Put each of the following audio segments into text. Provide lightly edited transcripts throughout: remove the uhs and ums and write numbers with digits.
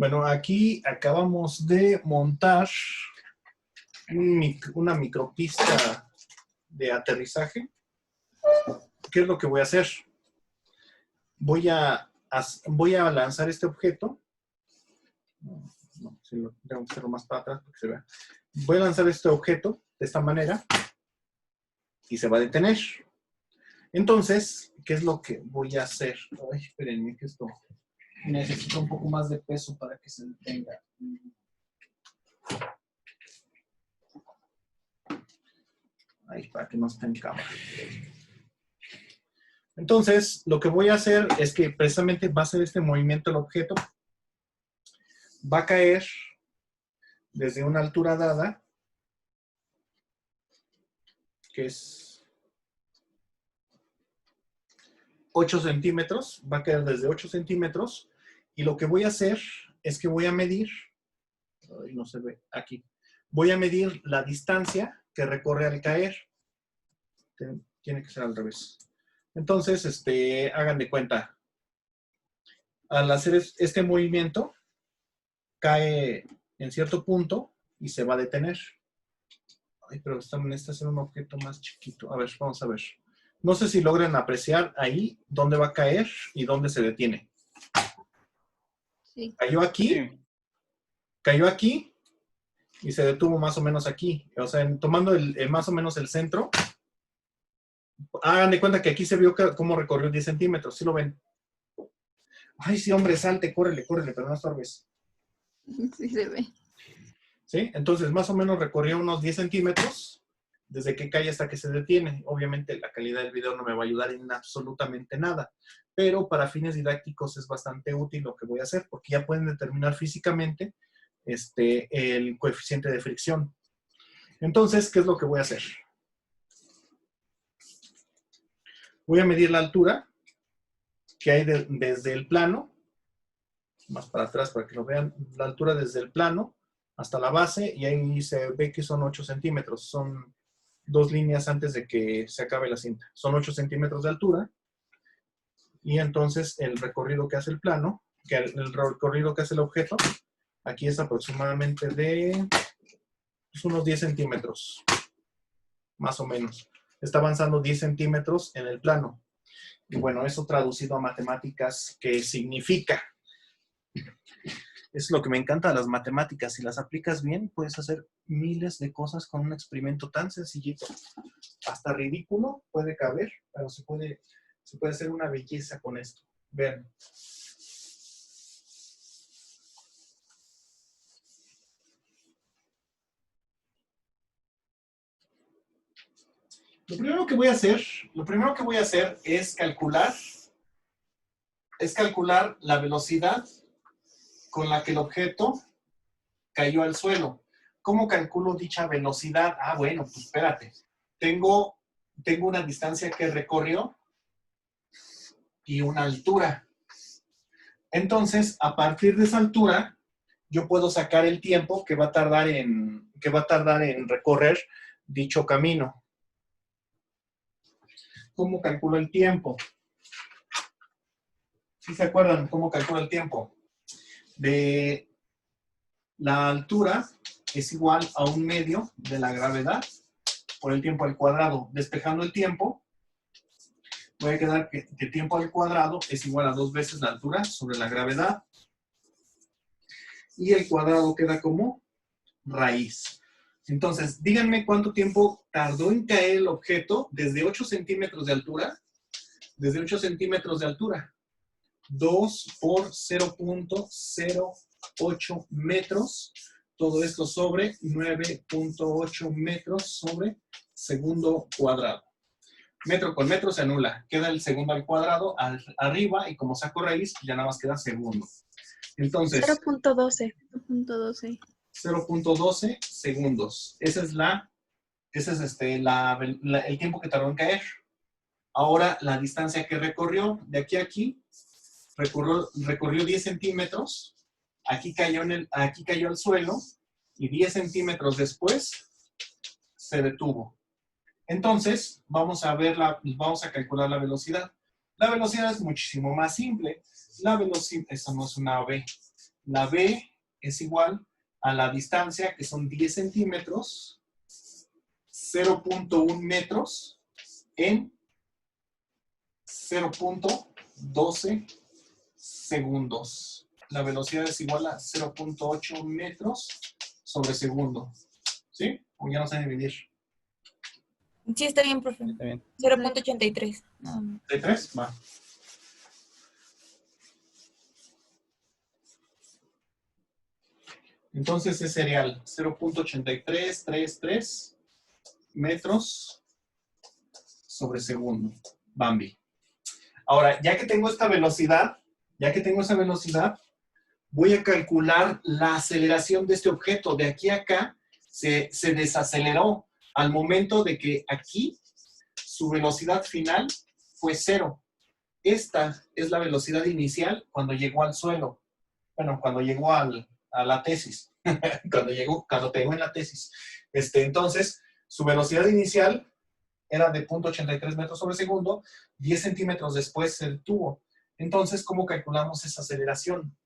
Bueno, aquí acabamos de montar una micropista de aterrizaje. ¿Qué es lo que voy a hacer? Voy a lanzar este objeto. No, si tengo que hacerlo más para atrás para que se vea. Voy a lanzar este objeto de esta manera y se va a detener. Entonces, ¿qué es lo que voy a hacer? Ay, espérenme que esto necesito un poco más de peso para que se detenga. Ahí, para que no esté en cámara. Entonces, lo que voy a hacer es que precisamente va a hacer este movimiento el objeto. Va a caer desde una altura dada, que es 8 centímetros. Va a caer desde 8 centímetros. Y lo que voy a hacer es que voy a medir, ay, no se ve aquí, voy a medir la distancia que recorre al caer. Tiene que ser al revés. Entonces, hagan de cuenta. Al hacer este movimiento, cae en cierto punto y se va a detener. Ay, pero necesita ser un objeto más chiquito. A ver, vamos a ver. No sé si logran apreciar ahí dónde va a caer y dónde se detiene. Sí. Cayó aquí, cayó aquí y se detuvo más o menos aquí. O sea, tomando más o menos el centro. Hagan de cuenta que aquí se vio cómo recorrió 10 centímetros. ¿Sí lo ven? Ay, sí, hombre, salte, córrele, córrele, pero no estorbes. Sí se ve. ¿Sí? Entonces, más o menos recorrió unos 10 centímetros desde que cae hasta que se detiene. Obviamente, la calidad del video no me va a ayudar en absolutamente nada, pero para fines didácticos es bastante útil lo que voy a hacer, porque ya pueden determinar físicamente el coeficiente de fricción. Entonces, ¿qué es lo que voy a hacer? Voy a medir la altura que hay desde el plano, más para atrás para que lo vean, la altura desde el plano hasta la base, y ahí se ve que son 8 centímetros. Son 2 líneas antes de que se acabe la cinta. Son 8 centímetros de altura. Y entonces el recorrido que hace el plano, el recorrido que hace el objeto, aquí es aproximadamente de unos 10 centímetros, más o menos. Está avanzando 10 centímetros en el plano. Y bueno, eso traducido a matemáticas, ¿qué significa? Es lo que me encanta de las matemáticas. Si las aplicas bien, puedes hacer miles de cosas con un experimento tan sencillito. Hasta ridículo puede caber, pero se puede hacer una belleza con esto. Vean. Lo primero que voy a hacer es calcular la velocidad con la que el objeto cayó al suelo. ¿Cómo calculo dicha velocidad? Ah, bueno, pues espérate. Tengo una distancia que recorrió y una altura. Entonces, a partir de esa altura, yo puedo sacar el tiempo que va a tardar en recorrer dicho camino. ¿Cómo calculo el tiempo? ¿Sí se acuerdan cómo calculo el tiempo? De la altura es igual a 1/2 de la gravedad por el tiempo al cuadrado. Despejando el tiempo, voy a quedar que tiempo al cuadrado es igual a 2 veces la altura sobre la gravedad. Y el cuadrado queda como raíz. Entonces, díganme cuánto tiempo tardó en caer el objeto desde 8 centímetros de altura. Desde 8 centímetros de altura. 2 por 0.08 metros. Todo esto sobre 9.8 metros sobre segundo cuadrado. Metro con metro se anula. Queda el segundo al cuadrado arriba y como saco raíz, ya nada más queda segundo. Entonces, 0.12. 0.12 segundos. Ese es el tiempo que tardó en caer. Ahora, la distancia que recorrió de aquí a aquí, recorrió 10 centímetros, aquí cayó al suelo y 10 centímetros después se detuvo. Entonces, vamos a calcular la velocidad. La velocidad es muchísimo más simple. Esa no es una B. La B es igual a la distancia, que son 10 centímetros, 0.1 metros en 0.12 segundos. La velocidad es igual a 0.8 metros sobre segundo. ¿Sí? O ya no sé dividir. Sí, está bien, profe. Está bien. 0.83. No. ¿De 3? Va. Entonces es serial 0.8333 metros sobre segundo. Bambi. Ahora, ya que tengo esta velocidad, voy a calcular la aceleración de este objeto. De aquí a acá se desaceleró al momento de que aquí su velocidad final fue 0. Esta es la velocidad inicial cuando llegó al suelo. Bueno, cuando llegó a la tesis. cuando pegó en la tesis. Entonces, su velocidad inicial era de 0.83 metros sobre segundo. 10 centímetros después se detuvo. Entonces, ¿cómo calculamos esa aceleración?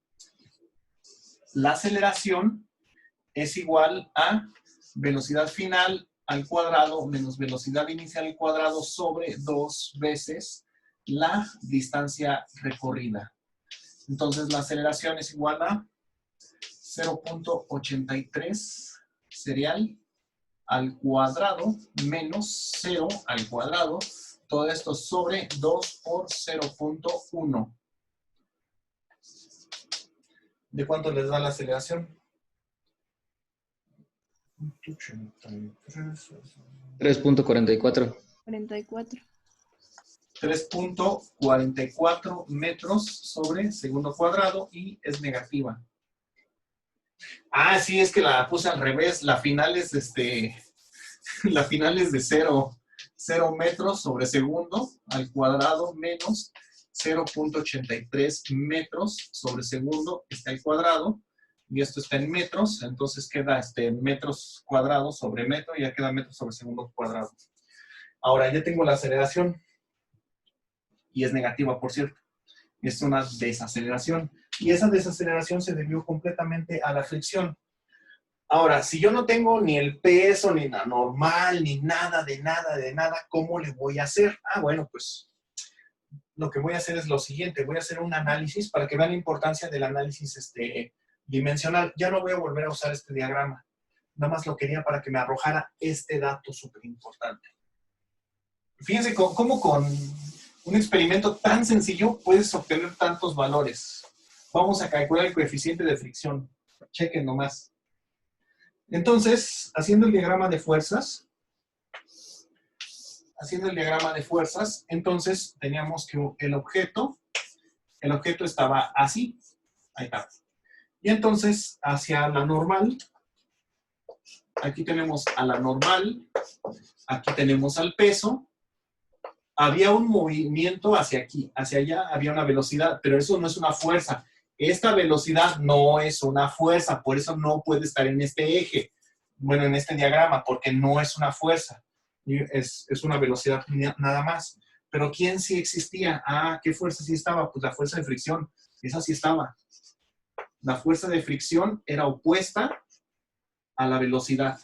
La aceleración es igual a velocidad final al cuadrado menos velocidad inicial al cuadrado sobre 2 veces la distancia recorrida. Entonces, la aceleración es igual a 0.83 serial al cuadrado menos 0 al cuadrado. Todo esto sobre 2 por 0.1. ¿De cuánto les da la aceleración? 3.44. 44. 3.44 metros sobre segundo cuadrado y es negativa. Ah, sí, es que la puse al revés. La final es la final es de 0 metros sobre segundo al cuadrado menos 0.83 metros sobre segundo está al cuadrado y esto está en metros, entonces queda metros cuadrados sobre metro y ya queda metros sobre segundo cuadrado. Ahora ya tengo la aceleración y es negativa, por cierto. Es una desaceleración y esa desaceleración se debió completamente a la fricción. Ahora, si yo no tengo ni el peso, ni la normal, ni nada, ¿cómo le voy a hacer? Ah, bueno, pues lo que voy a hacer es lo siguiente. Voy a hacer un análisis para que vean la importancia del análisis dimensional. Ya no voy a volver a usar este diagrama. Nada más lo quería para que me arrojara este dato súper importante. Fíjense cómo con un experimento tan sencillo puedes obtener tantos valores. Vamos a calcular el coeficiente de fricción. Chequen nomás. Entonces, haciendo el diagrama de fuerzas, entonces teníamos que el objeto estaba así, ahí está. Y entonces, hacia la normal, aquí tenemos a la normal, aquí tenemos al peso, había un movimiento hacia aquí, hacia allá, había una velocidad, pero eso no es una fuerza. Esta velocidad no es una fuerza, por eso no puede estar en este eje. Bueno, en este diagrama, porque no es una fuerza. Es una velocidad nada más. Pero ¿quién sí existía? Ah, ¿qué fuerza sí estaba? Pues la fuerza de fricción. Esa sí estaba. La fuerza de fricción era opuesta a la velocidad.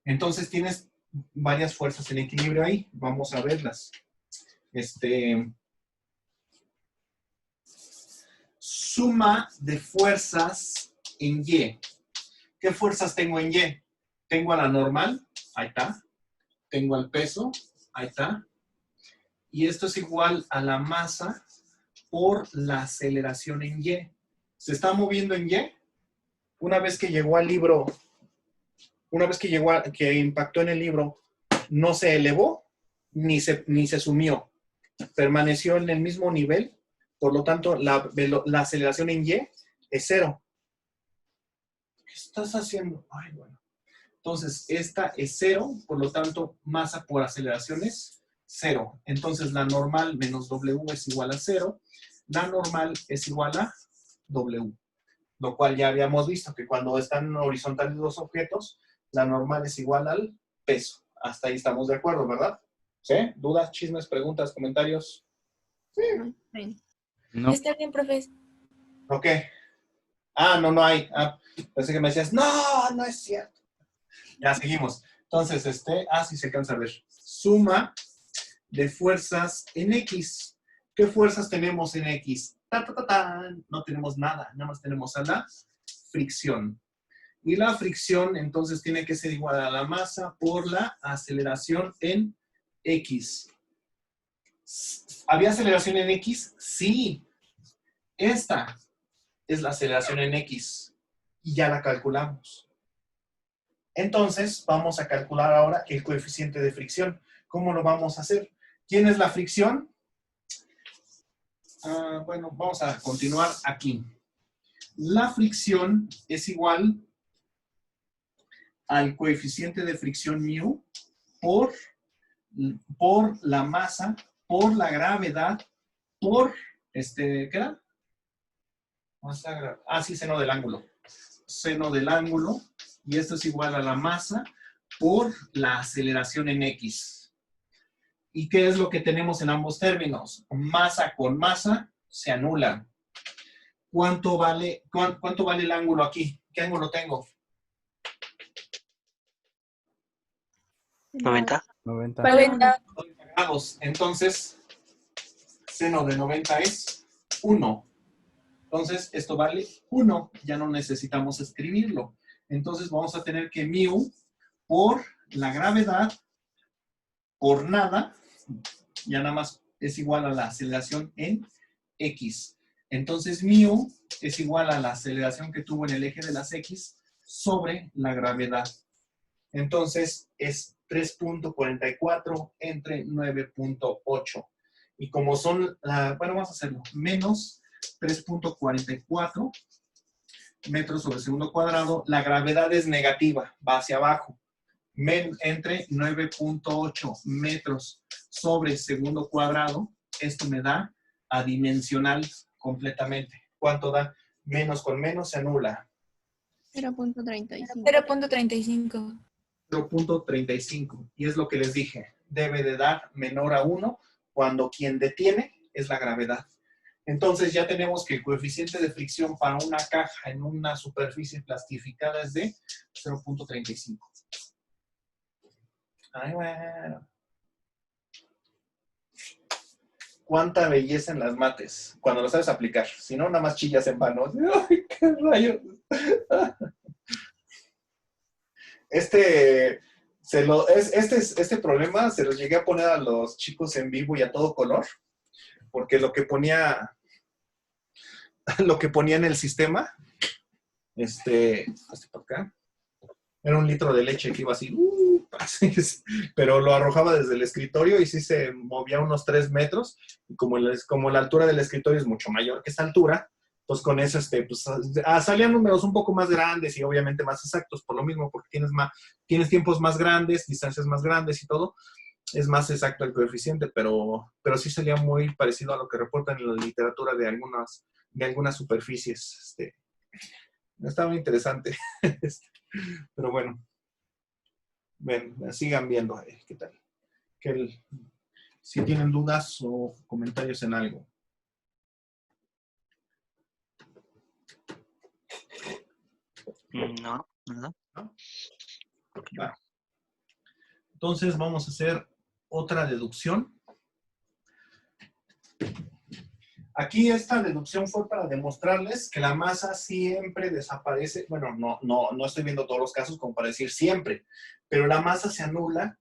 Entonces tienes varias fuerzas en equilibrio ahí. Vamos a verlas. Suma de fuerzas en Y. ¿Qué fuerzas tengo en Y? Tengo a la normal, ahí está. Tengo al peso, ahí está. Y esto es igual a la masa por la aceleración en Y. ¿Se está moviendo en Y? Una vez que llegó al libro, que impactó en el libro, no se elevó ni se sumió. Permaneció en el mismo nivel. Por lo tanto, la aceleración en Y es 0. ¿Qué estás haciendo? Ay, bueno. Entonces, esta es 0, por lo tanto, masa por aceleración es 0. Entonces, la normal menos W es igual a 0. La normal es igual a W. Lo cual ya habíamos visto que cuando están horizontales los objetos, la normal es igual al peso. Hasta ahí estamos de acuerdo, ¿verdad? ¿Sí? ¿Dudas, chismes, preguntas, comentarios? Bien. No. Está bien, profe. Ok. Ah, no hay. Ah, pensé que me decías, no, no es cierto. Ya, seguimos. Entonces, sí se alcanza a ver. Suma de fuerzas en X. ¿Qué fuerzas tenemos en X? Ta, ta, ta, ta. No tenemos nada, nada más tenemos a la fricción. Y la fricción, entonces, tiene que ser igual a la masa por la aceleración en X. ¿Había aceleración en X? Sí. Esta es la aceleración en X. Y ya la calculamos. Entonces, vamos a calcular ahora el coeficiente de fricción. ¿Cómo lo vamos a hacer? ¿Quién es la fricción? Bueno, vamos a continuar aquí. La fricción es igual al coeficiente de fricción mu por la masa, por la gravedad, por, ¿qué era? Sí, seno del ángulo. Seno del ángulo, y esto es igual a la masa por la aceleración en X. ¿Y qué es lo que tenemos en ambos términos? Masa con masa se anula. ¿Cuánto vale el ángulo aquí? ¿Qué ángulo tengo? 90. 90. 90. 90 grados. Entonces, seno de 90 es 1. Entonces, esto vale 1. Ya no necesitamos escribirlo. Entonces, vamos a tener que mu por la gravedad, por nada, ya nada más es igual a la aceleración en X. Entonces, mu es igual a la aceleración que tuvo en el eje de las X sobre la gravedad. Entonces, es 3.44 entre 9.8. Y como son, bueno, vamos a hacerlo, menos 3.44 metros sobre segundo cuadrado, la gravedad es negativa, va hacia abajo. Entre 9.8 metros sobre segundo cuadrado, esto me da adimensional completamente. ¿Cuánto da? Menos con menos se anula. 0.35. 0.35. 0.35. Y es lo que les dije. Debe de dar menor a 1 cuando quien detiene es la gravedad. Entonces ya tenemos que el coeficiente de fricción para una caja en una superficie plastificada es de 0.35. Ay, bueno. Cuánta belleza en las mates, cuando lo sabes aplicar. Si no, nada más chillas en vano. ¡Ay, qué rayos! Este problema se los llegué a poner a los chicos en vivo y a todo color, porque lo que ponía en el sistema, por acá, era 1 litro de leche que iba así, pero lo arrojaba desde el escritorio y sí se movía unos 3 metros, y como la altura del escritorio es mucho mayor que esa altura, pues con eso salían números un poco más grandes y obviamente más exactos, por lo mismo, porque tienes tiempos más grandes, distancias más grandes y todo, es más exacto el coeficiente, pero sí salía muy parecido a lo que reportan en la literatura de algunas superficies. Estaba muy interesante. Pero bueno, sigan viendo qué tal. Si tienen dudas o comentarios en algo. No, nada. ¿No? Va. Entonces vamos a hacer otra deducción. Aquí esta deducción fue para demostrarles que la masa siempre desaparece. Bueno, no estoy viendo todos los casos como para decir siempre, pero la masa se anula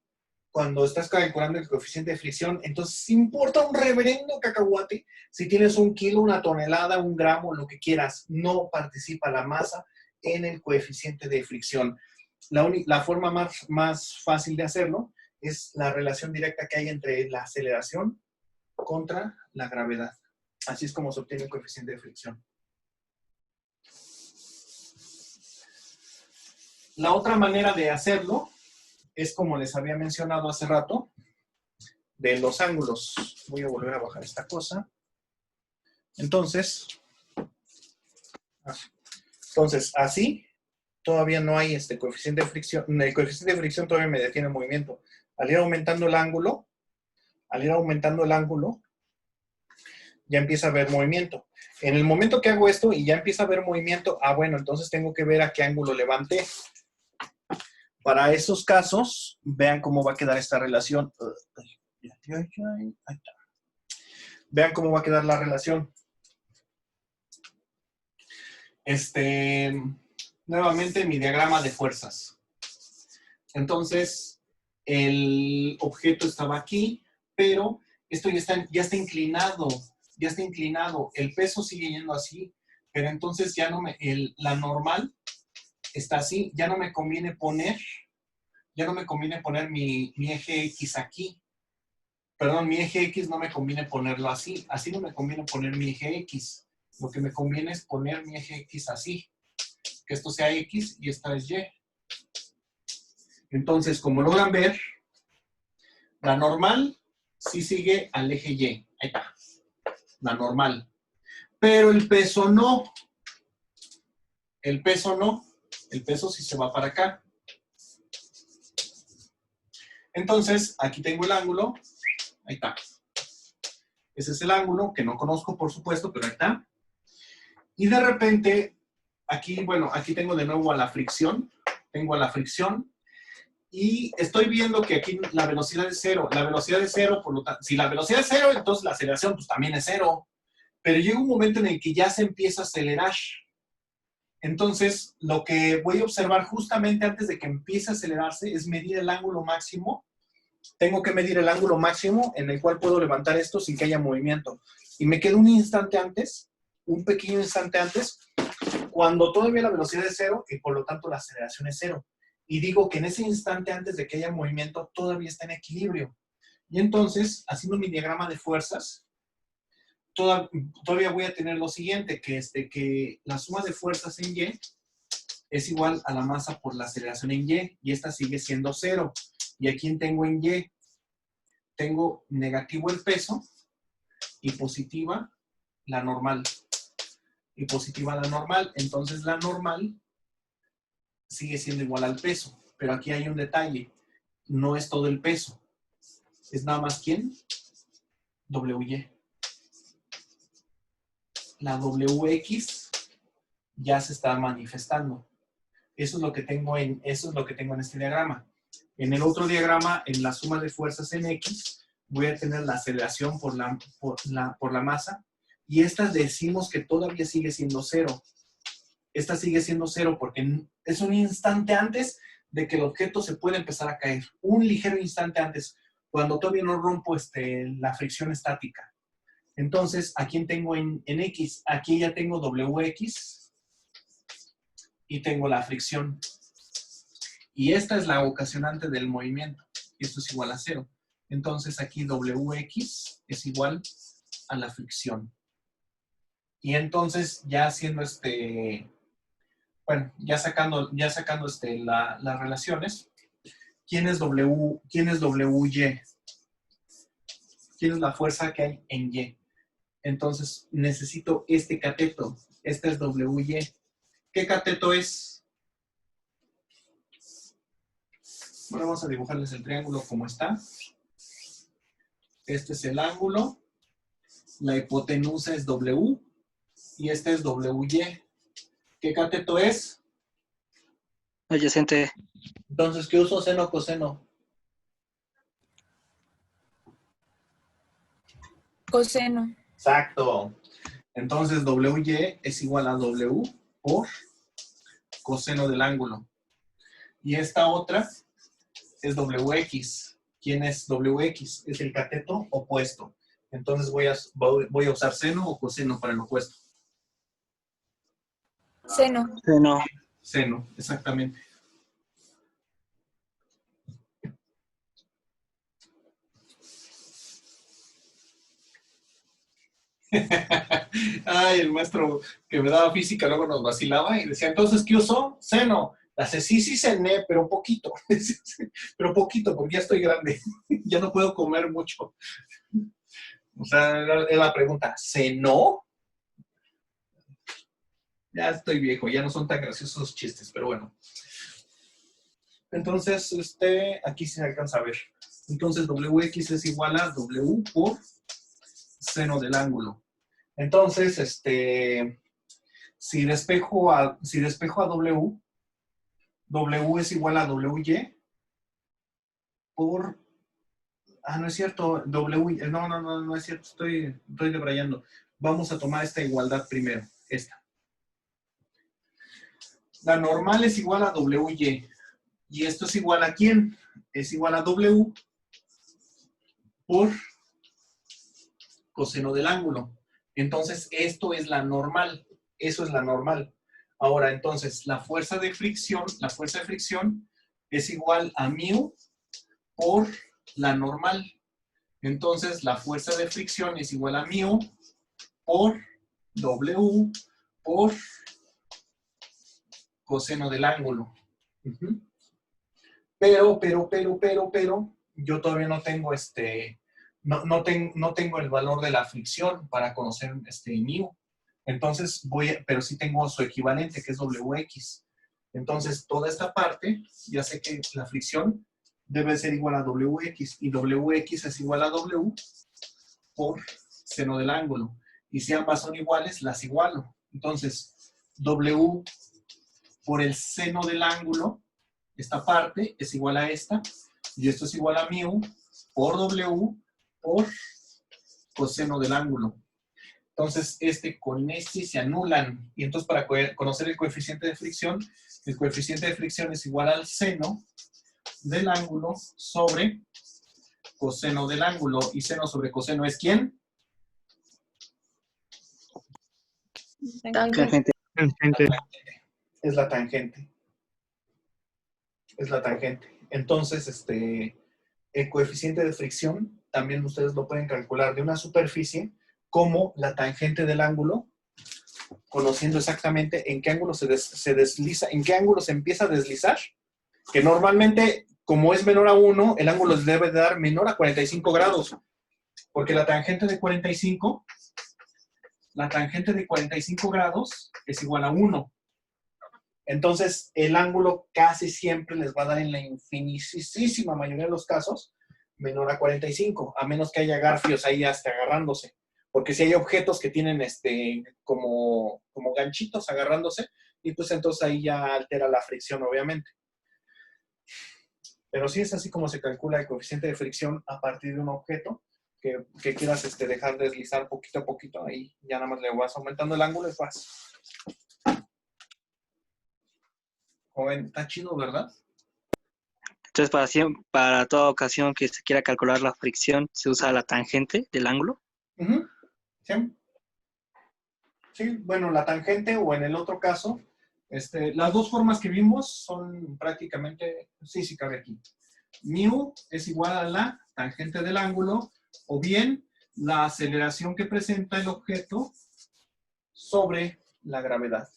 cuando estás calculando el coeficiente de fricción. Entonces, importa un reverendo cacahuate si tienes 1 kilo, 1 tonelada, 1 gramo, lo que quieras. No participa la masa en el coeficiente de fricción. La forma más fácil de hacerlo es la relación directa que hay entre la aceleración contra la gravedad. Así es como se obtiene el coeficiente de fricción. La otra manera de hacerlo es como les había mencionado hace rato, de los ángulos. Voy a volver a bajar esta cosa. Entonces, así todavía no hay coeficiente de fricción. El coeficiente de fricción todavía me detiene el movimiento. Al ir aumentando el ángulo, ya empieza a haber movimiento. En el momento que hago esto y ya empieza a haber movimiento, bueno, entonces tengo que ver a qué ángulo levanté. Para esos casos, vean cómo va a quedar esta relación. Ahí está. Vean cómo va a quedar la relación. Nuevamente mi diagrama de fuerzas. Entonces, el objeto estaba aquí, pero esto ya está inclinado. Ya está inclinado. El peso sigue yendo así, pero entonces ya no la normal está así. Ya no me conviene poner mi eje X aquí. Perdón, mi eje X no me conviene ponerlo así. Así no me conviene poner mi eje X. Lo que me conviene es poner mi eje X así. Que esto sea X y esta es Y. Entonces, como logran ver, la normal sí sigue al eje Y. Ahí está. La normal. Pero el peso no. El peso no. El peso sí se va para acá. Entonces, aquí tengo el ángulo. Ahí está. Ese es el ángulo, que no conozco, por supuesto, pero ahí está. Y de repente, aquí, bueno, aquí tengo de nuevo a la fricción. Tengo a la fricción. Y estoy viendo que aquí la velocidad es cero. La velocidad es cero, por lo tanto, si la velocidad es cero, entonces la aceleración pues también es cero. Pero llega un momento en el que ya se empieza a acelerar. Entonces, lo que voy a observar justamente antes de que empiece a acelerarse es medir el ángulo máximo. Tengo que medir el ángulo máximo en el cual puedo levantar esto sin que haya movimiento. Y me quedo un instante antes, un pequeño instante antes, cuando todavía la velocidad es cero y por lo tanto la aceleración es cero. Y digo que en ese instante antes de que haya movimiento todavía está en equilibrio. Y entonces, haciendo mi diagrama de fuerzas, todavía voy a tener lo siguiente, que la suma de fuerzas en Y es igual a la masa por la aceleración en Y esta sigue siendo cero. ¿Y a quién tengo en Y? Tengo negativo el peso y positiva la normal. Y positiva la normal. Entonces la normal sigue siendo igual al peso. Pero aquí hay un detalle. No es todo el peso. Es nada más ¿quién? WY. La WX ya se está manifestando. Eso es lo que tengo en este diagrama. En el otro diagrama, en la suma de fuerzas en X, voy a tener la aceleración por la masa. Y esta decimos que todavía sigue siendo cero. Esta sigue siendo cero porque es un instante antes de que el objeto se pueda empezar a caer. Un ligero instante antes, cuando todavía no rompo la fricción estática. Entonces, ¿a quién tengo en X? Aquí ya tengo WX y tengo la fricción. Y esta es la ocasionante del movimiento. Y esto es igual a cero. Entonces, aquí WX es igual a la fricción. Y entonces, ya haciendo bueno, ya sacando las relaciones, ¿quién es WY? ¿Quién es la fuerza que hay en Y? Entonces, necesito este cateto. Este es WY. ¿Qué cateto es? Bueno, vamos a dibujarles el triángulo como está. Este es el ángulo. La hipotenusa es W. Y este es WY. ¿Qué cateto es? Adyacente. Entonces, ¿qué uso? ¿Seno o coseno? Coseno. Exacto. Entonces, WY es igual a W por coseno del ángulo. Y esta otra es WX. ¿Quién es WX? Es el cateto opuesto. Entonces, voy a usar seno o coseno para el opuesto. Seno. Seno. Seno, exactamente. Ay, el maestro que me daba física luego nos vacilaba y decía, entonces, ¿qué usó? Seno. Hace sí, cené, pero poquito. Pero poquito, porque ya estoy grande. Ya no puedo comer mucho. O sea, era la pregunta, ¿cenó? Ya estoy viejo, ya no son tan graciosos los chistes, pero bueno. Entonces, aquí se alcanza a ver. Entonces, WX es igual a W por seno del ángulo. Entonces, si despejo a W, W es igual a WY por... Ah, no es cierto, W, no es cierto, estoy debrayando. Vamos a tomar esta igualdad primero, esta. La normal es igual a WY. ¿Y esto es igual a quién? Es igual a W por coseno del ángulo. Entonces, esto es la normal. Eso es la normal. Ahora, entonces, la fuerza de fricción es igual a mu por la normal. Entonces, la fuerza de fricción es igual a mu por W por coseno del ángulo. Pero, yo todavía no tengo no tengo el valor de la fricción para conocer mu. Entonces pero sí tengo su equivalente, que es WX. Entonces, toda esta parte, ya sé que la fricción debe ser igual a WX, y WX es igual a W por seno del ángulo. Y si ambas son iguales, las igualo. Entonces, W por el seno del ángulo, esta parte es igual a esta, y esto es igual a mu por W por coseno del ángulo. Entonces, con se anulan. Y entonces, para conocer el coeficiente de fricción es igual al seno del ángulo sobre coseno del ángulo. ¿Y seno sobre coseno es quién? Tangente. Es la tangente. Es la tangente. Entonces, el coeficiente de fricción también ustedes lo pueden calcular de una superficie como la tangente del ángulo, conociendo exactamente en qué ángulo se desliza, en qué ángulo se empieza a deslizar, que normalmente, como es menor a 1, el ángulo debe de dar menor a 45 grados, porque la tangente de 45 grados es igual a 1. Entonces, el ángulo casi siempre les va a dar en la infinitésima mayoría de los casos menor a 45, a menos que haya garfios ahí hasta agarrándose. Porque si hay objetos que tienen como ganchitos agarrándose, y pues entonces ahí ya altera la fricción, obviamente. Pero sí es así como se calcula el coeficiente de fricción a partir de un objeto que quieras dejar deslizar poquito a poquito, ahí ya nada más le vas aumentando el ángulo y vas. Joven, está chido, ¿verdad? Entonces, para toda ocasión que se quiera calcular la fricción, se usa la tangente del ángulo. Uh-huh. ¿Sí? Sí, bueno, la tangente o en el otro caso, las dos formas que vimos son prácticamente, sí cabe aquí. Mu es igual a la tangente del ángulo, o bien la aceleración que presenta el objeto sobre la gravedad.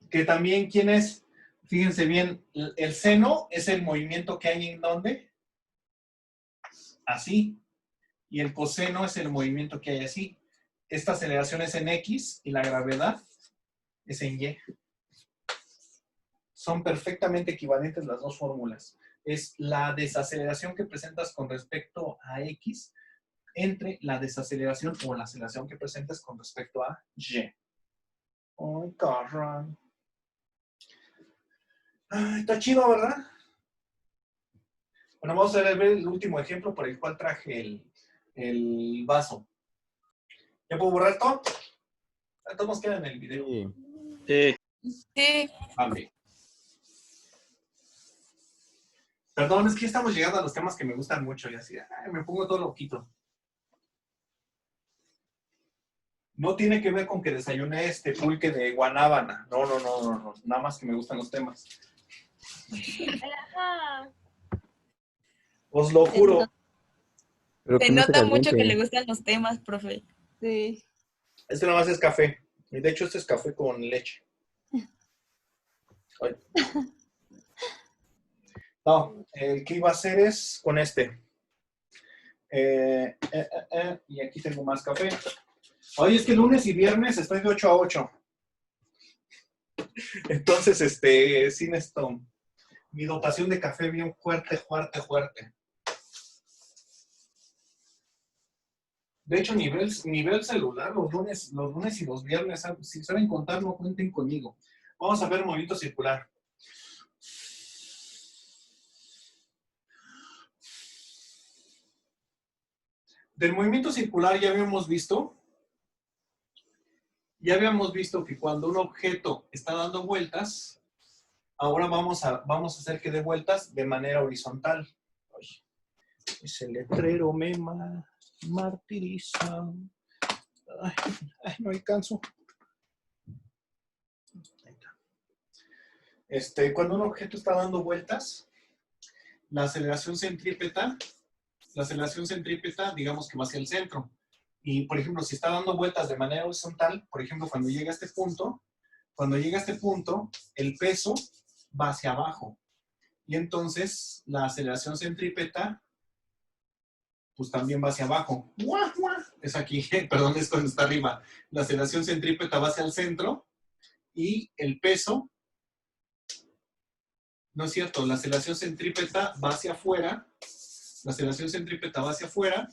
Que también, ¿quién es? Fíjense bien, el seno es el movimiento que hay en ¿dónde? Así. Y el coseno es el movimiento que hay así. Esta aceleración es en X y la gravedad es en Y. Son perfectamente equivalentes las dos fórmulas. Es la desaceleración que presentas con respecto a X entre la desaceleración o la aceleración que presentes con respecto a Y. ¡Ay, caray! Ay, está chido, ¿verdad? Bueno, vamos a ver el último ejemplo por el cual traje el vaso. ¿Ya puedo borrar esto? Esto nos queda en el video. Sí. Vale. Perdón, es que ya estamos llegando a los temas que me gustan mucho y así, me pongo todo loquito. No tiene que ver con que desayuné pulque de guanábana. No. Nada más que me gustan los temas. Os lo juro. Pero Se que no nota mucho caliente. que le gustan los temas, profe. Sí. Nada más es café. Y de hecho, este es café con leche. Ay. No, el que iba a hacer es con este. Y aquí tengo más café. Oye, es que lunes y viernes estoy de 8 a 8. Entonces, sí necesito mi dotación de café bien fuerte. De hecho, nivel celular, los lunes y los viernes, si saben contar, no cuenten conmigo. Vamos a ver movimiento circular. Del movimiento circular ya habíamos visto que cuando un objeto está dando vueltas, ahora vamos a hacer que dé vueltas de manera horizontal. Ay, ese letrero me martiriza. Ay, no alcanzo. Ahí está. Cuando un objeto está dando vueltas, la aceleración centrípeta, digamos que va hacia el centro. Y, por ejemplo, si está dando vueltas de manera horizontal, por ejemplo, cuando llega a este punto, el peso va hacia abajo. Y entonces, la aceleración centrípeta, pues también va hacia abajo. Es aquí, perdón, es cuando está arriba. La aceleración centrípeta va hacia el centro y el peso, no es cierto, la aceleración centrípeta va hacia afuera. La aceleración centrípeta va hacia afuera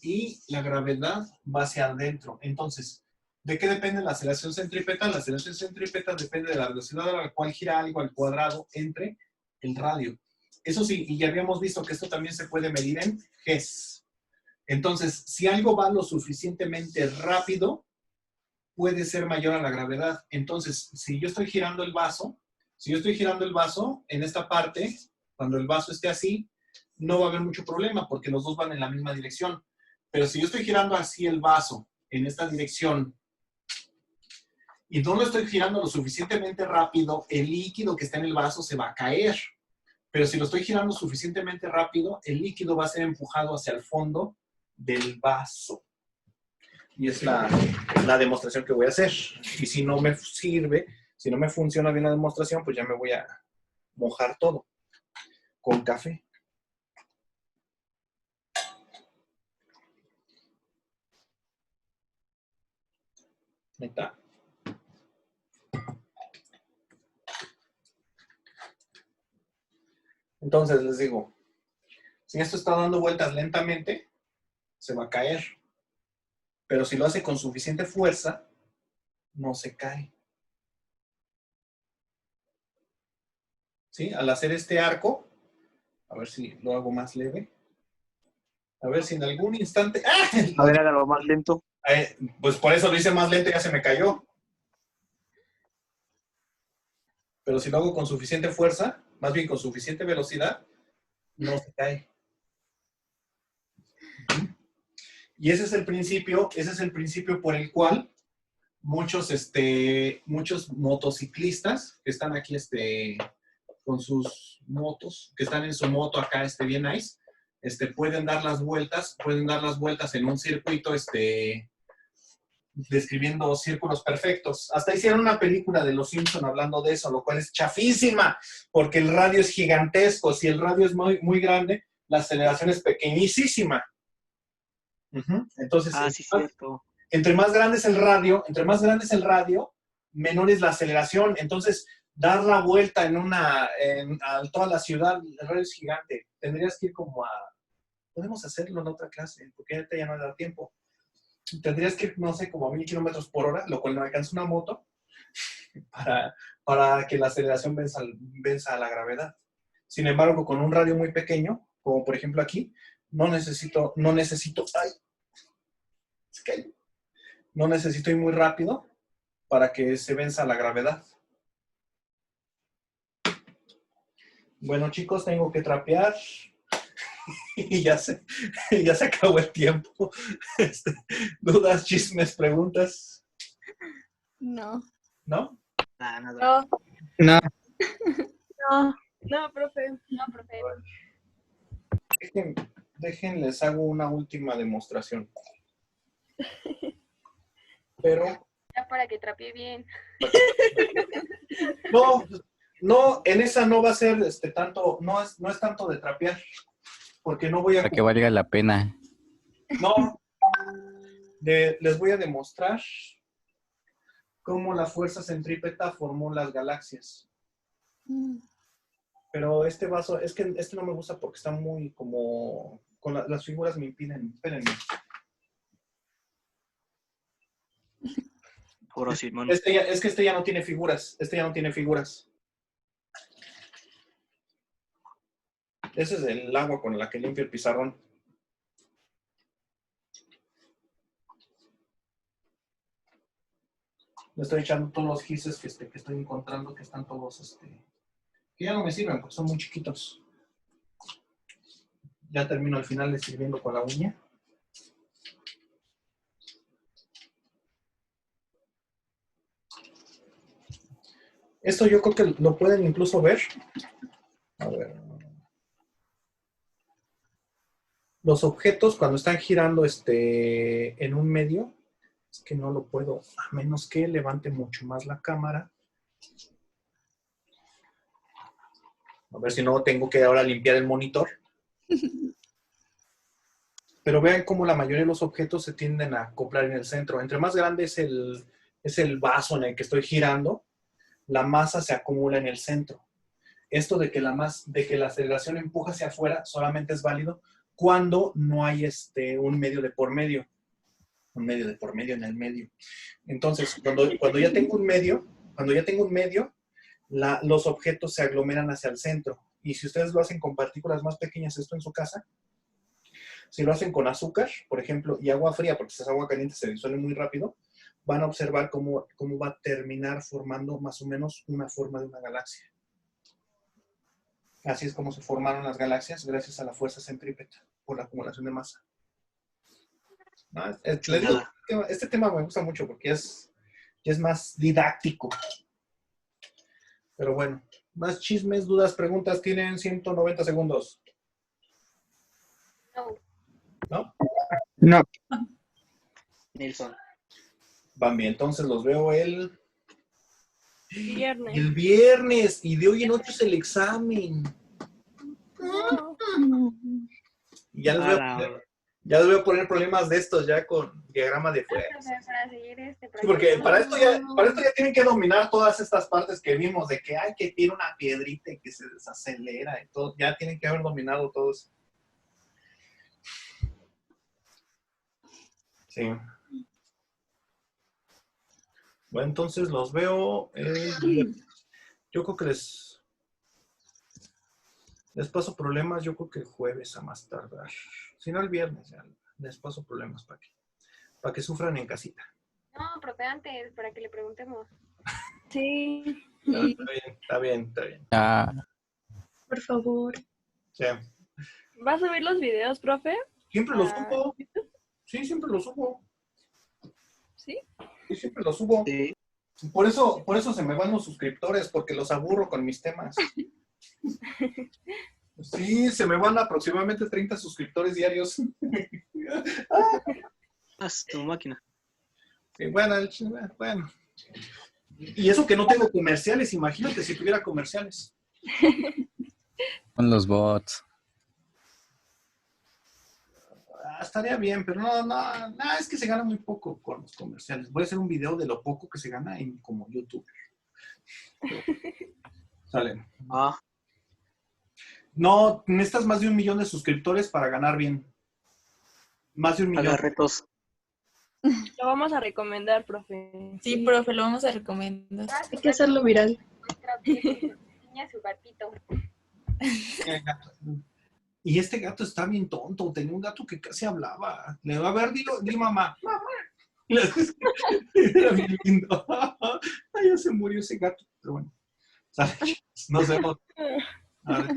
y la gravedad va hacia adentro. Entonces, ¿de qué depende la aceleración centrípeta? La aceleración centrípeta depende de la velocidad a la cual gira algo al cuadrado entre el radio. Eso sí, y ya habíamos visto que esto también se puede medir en Gs. Entonces, si algo va lo suficientemente rápido, puede ser mayor a la gravedad. Entonces, si yo estoy girando el vaso, en esta parte, cuando el vaso esté así, no va a haber mucho problema porque los dos van en la misma dirección. Pero si yo estoy girando así el vaso en esta dirección y no lo estoy girando lo suficientemente rápido, el líquido que está en el vaso se va a caer. Pero si lo estoy girando suficientemente rápido, el líquido va a ser empujado hacia el fondo del vaso. Y es la demostración que voy a hacer. Y si no me sirve, si no me funciona bien la demostración, pues ya me voy a mojar todo con café. Ahí está. Entonces les digo, si esto está dando vueltas lentamente, se va a caer. Pero si lo hace con suficiente fuerza, no se cae. ¿Sí? Al hacer este arco, a ver si lo hago más leve. A ver si en algún instante... ¡Ah! A ver, hágalo más lento. Pues por eso lo hice más lento y ya se me cayó. Pero si lo hago con suficiente fuerza, más bien con suficiente velocidad, no se cae. Y ese es el principio por el cual muchos motociclistas que están aquí con sus motos, que están en su moto acá bien nice, pueden dar las vueltas en un circuito describiendo círculos perfectos. Hasta hicieron una película de Los Simpson hablando de eso, lo cual es chafísima, porque el radio es gigantesco. Si el radio es muy, muy grande, la aceleración es pequeñísima. Entonces, sí, cierto. entre más grande es el radio, menor es la aceleración. Entonces, dar la vuelta a toda la ciudad, el radio es gigante. Tendrías que ir podemos hacerlo en otra clase, porque ahorita ya no da tiempo. Tendrías que ir, no sé, como a 1000 kilómetros por hora, lo cual no alcanza una moto, para que la aceleración venza a la gravedad. Sin embargo, con un radio muy pequeño, como por ejemplo aquí, no necesito, ¡ay! Se cayó. No necesito ir muy rápido para que se venza la gravedad. Bueno, chicos, tengo que trapear. Y ya se acabó el tiempo. ¿Dudas, chismes, preguntas? No. ¿No? Nada. No. No, profe. Les hago una última demostración. Pero... Ya para que trapee bien. No, en esa no va a ser tanto, no es tanto de trapear, porque no voy a... Para que valga la pena. No, les voy a demostrar cómo la fuerza centrípeta formó las galaxias. Pero este vaso, es que este no me gusta porque está muy como... Las figuras me impiden. Espérenme. Ahora sí, hermano. Es que este ya no tiene figuras. Este ya no tiene figuras. Ese es el agua con la que limpio el pizarrón. Le estoy echando todos los gises que estoy encontrando, que están todos, que ya no me sirven porque son muy chiquitos. Ya termino al final escribiendo con la uña. Esto yo creo que lo pueden incluso ver. A ver. Los objetos cuando están girando en un medio, es que no lo puedo, a menos que levante mucho más la cámara. A ver si no tengo que ahora limpiar el monitor. Pero vean cómo la mayoría de los objetos se tienden a acoplar en el centro. Entre más grande es el vaso en el que estoy girando, la masa se acumula en el centro. Esto de que la aceleración empuja hacia afuera solamente es válido cuando no hay un medio de por medio. Un medio de por medio en el medio. Entonces, cuando ya tengo un medio, los objetos se aglomeran hacia el centro. Y si ustedes lo hacen con partículas más pequeñas, esto en su casa, si lo hacen con azúcar, por ejemplo, y agua fría, porque si es agua caliente se disuelve muy rápido, van a observar cómo va a terminar formando más o menos una forma de una galaxia. Así es como se formaron las galaxias gracias a la fuerza centrípeta por la acumulación de masa. ¿No? Les digo, este tema me gusta mucho porque es más didáctico. Pero bueno, más chismes, dudas, preguntas. Tienen 190 segundos. No. ¿No? No. Nilsson. Van bien, entonces los veo el Viernes. viernes. Y de hoy en 8 es el examen. Y ya les voy a poner problemas de estos ya con diagrama de fuerzas. Para seguir Sí, porque para esto ya tienen que dominar todas estas partes que vimos de que hay que tirar una piedrita y que se desacelera y todo. Ya tienen que haber dominado todos. Sí. Bueno, entonces los veo. Yo creo que les paso problemas. Yo creo que el jueves a más tardar. Si no, el viernes ya les paso problemas para que sufran en casita. No, profe, antes, para que le preguntemos. Sí. Está bien. Por favor. Sí. ¿Va a subir los videos, profe? Siempre los subo. Sí, siempre los subo. ¿Sí? Sí, siempre los subo. Sí. Por eso se me van los suscriptores, porque los aburro con mis temas. Sí, se me van aproximadamente 30 suscriptores diarios. Haz tu máquina. Sí, bueno. Y eso que no tengo comerciales, imagínate si tuviera comerciales. Con los bots. Estaría bien, pero no, es que se gana muy poco con los comerciales. Voy a hacer un video de lo poco que se gana como youtuber. Salen. No, necesitas más de 1 millón de suscriptores para ganar bien. Más de 1 millón. Haga retos. Lo vamos a recomendar, profe. Sí, profe, lo vamos a recomendar. Hay que hacerlo viral. Niña su gatito. Y este gato está bien tonto. Tenía un gato que casi hablaba. Le va a ver, di mamá. Mamá. Era bien lindo. Ay, ya se murió ese gato. Pero bueno. Nos vemos. A ver.